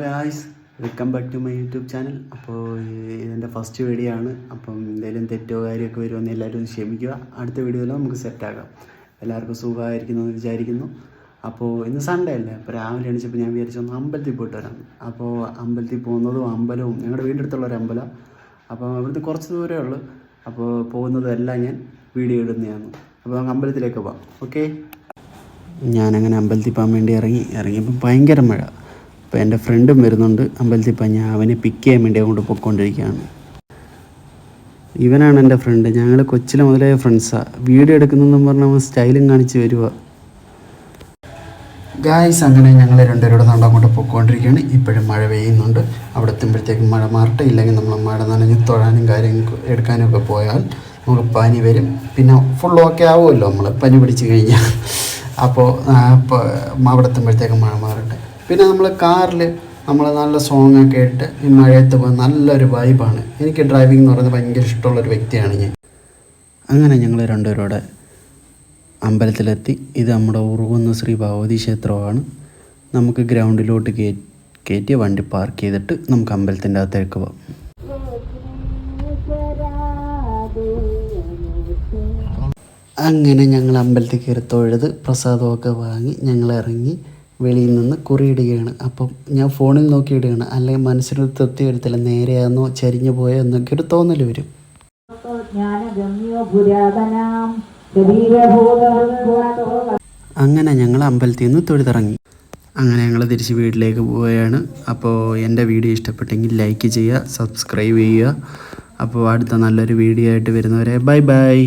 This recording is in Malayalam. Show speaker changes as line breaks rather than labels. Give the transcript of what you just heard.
Guys, welcome back to my YouTube channel. അപ്പോൾ ഇതെൻ്റെ ഫസ്റ്റ് വീഡിയോ ആണ്. അപ്പം എന്തെങ്കിലും തെറ്റോ കാര്യമൊക്കെ വരുമെന്ന് എല്ലാവരും ക്ഷമിക്കുക. അടുത്ത വീഡിയോയിൽ നമുക്ക് സെറ്റാക്കാം. എല്ലാവർക്കും സുഖമായിരിക്കുന്നു എന്ന് വിചാരിക്കുന്നു. അപ്പോൾ ഇന്ന് സൺഡേ അല്ലേ, അപ്പോൾ രാവിലെ എണീച്ചപ്പോൾ ഞാൻ വിചാരിച്ചൊന്ന് അമ്പലത്തിൽ പോയിട്ട് വരാം. അപ്പോൾ അമ്പലത്തിൽ പോകുന്നതും അമ്പലവും ഞങ്ങളുടെ വീടിൻ്റെ അടുത്തുള്ളൊരു അമ്പലം. അപ്പോൾ ഇവിടുത്തെ കുറച്ച് ദൂരമേ ഉള്ളൂ. അപ്പോൾ പോകുന്നതും എല്ലാം ഞാൻ വീഡിയോ ഇടുന്നതാണ്. അപ്പോൾ നമുക്ക് അമ്പലത്തിലേക്ക് പോകാം. ഓക്കെ, ഞാനങ്ങനെ അമ്പലത്തിൽ പോകാൻ വേണ്ടി ഇറങ്ങിയപ്പോൾ ഭയങ്കര മഴ. അപ്പോൾ എൻ്റെ ഫ്രണ്ടും വരുന്നുണ്ട് അമ്പലത്തിൽ പോകാൻ. ഞാൻ അവനെ പിക്ക് ചെയ്യാൻ വേണ്ടി അങ്ങോട്ട് പോയിക്കൊണ്ടിരിക്കുകയാണ്. ഇവനാണ് എൻ്റെ ഫ്രണ്ട്. ഞങ്ങൾ കൊച്ചിലെ മുതലേ ഫ്രണ്ട്സാണ്. വീഡിയോ എടുക്കുന്നതെന്നും പറഞ്ഞാൽ സ്റ്റൈലും കാണിച്ച് വരിക. ഗായ്സ്, അങ്ങനെ ഞങ്ങൾ രണ്ടുപേരുടെ നാട് അങ്ങോട്ട് പോയിക്കൊണ്ടിരിക്കുകയാണ്. ഇപ്പോഴും മഴ പെയ്യുന്നുണ്ട്. അവിടെ എത്തുമ്പോഴത്തേക്കും മഴ മാറട്ടെ. ഇല്ലെങ്കിൽ നമ്മൾ മഴ നനഞ്ഞ് തൊഴാനും കാര്യങ്ങൾ എടുക്കാനും പോയാൽ നമുക്ക് പനി വരും. പിന്നെ ഫുൾ ഓക്കെ ആവുമല്ലോ നമ്മൾ പനി പിടിച്ച് കഴിഞ്ഞാൽ. അപ്പോൾ അവിടെ എത്തുമ്പോഴത്തേക്കും മഴ മാറട്ടെ. പിന്നെ നമ്മൾ കാറിൽ നമ്മൾ നല്ല സോങ്ങൊക്കെ ഇട്ട് ഈ മഴയത്ത് പോകാൻ നല്ലൊരു വൈബാണ്. എനിക്ക് ഡ്രൈവിംഗ് എന്ന് പറയുന്നത് ഭയങ്കര ഇഷ്ടമുള്ളൊരു വ്യക്തിയാണ് ഞാൻ. അങ്ങനെ ഞങ്ങൾ രണ്ടുപേരോടെ അമ്പലത്തിലെത്തി. ഇത് നമ്മുടെ ഉറുകുന്ന ശ്രീ ഭഗവതി ക്ഷേത്രമാണ്. നമുക്ക് ഗ്രൗണ്ടിലോട്ട് കയറ്റി വണ്ടി പാർക്ക് ചെയ്തിട്ട് നമുക്ക് അമ്പലത്തിൻ്റെ അകത്തേക്ക് പോകാം. അങ്ങനെ ഞങ്ങൾ അമ്പലത്തിൽ കയറി തൊഴുത് പ്രസാദമൊക്കെ വാങ്ങി ഞങ്ങൾ ഇറങ്ങി വെളിയിൽ നിന്ന് കുറിയിടുകയാണ്. അപ്പം ഞാൻ ഫോണിൽ നോക്കിയിടുകയാണ്. അല്ലെങ്കിൽ മനസ്സിനൊരു തൃപ്തി വരത്തില്ല. നേരെയാണെന്നോ ചരിഞ്ഞു പോയോ എന്നൊക്കെ ഒരു തോന്നൽ വരും. അങ്ങനെ ഞങ്ങൾ അമ്പലത്തിൽ നിന്ന് തൊഴുതിറങ്ങി. അങ്ങനെ ഞങ്ങൾ തിരിച്ച് വീട്ടിലേക്ക് പോവുകയാണ്. അപ്പോൾ എൻ്റെ വീഡിയോ ഇഷ്ടപ്പെട്ടെങ്കിൽ ലൈക്ക് ചെയ്യുക, സബ്സ്ക്രൈബ് ചെയ്യുക. അപ്പോൾ അടുത്ത നല്ലൊരു വീഡിയോ ആയിട്ട് വരുന്നവരെ ബൈ ബൈ.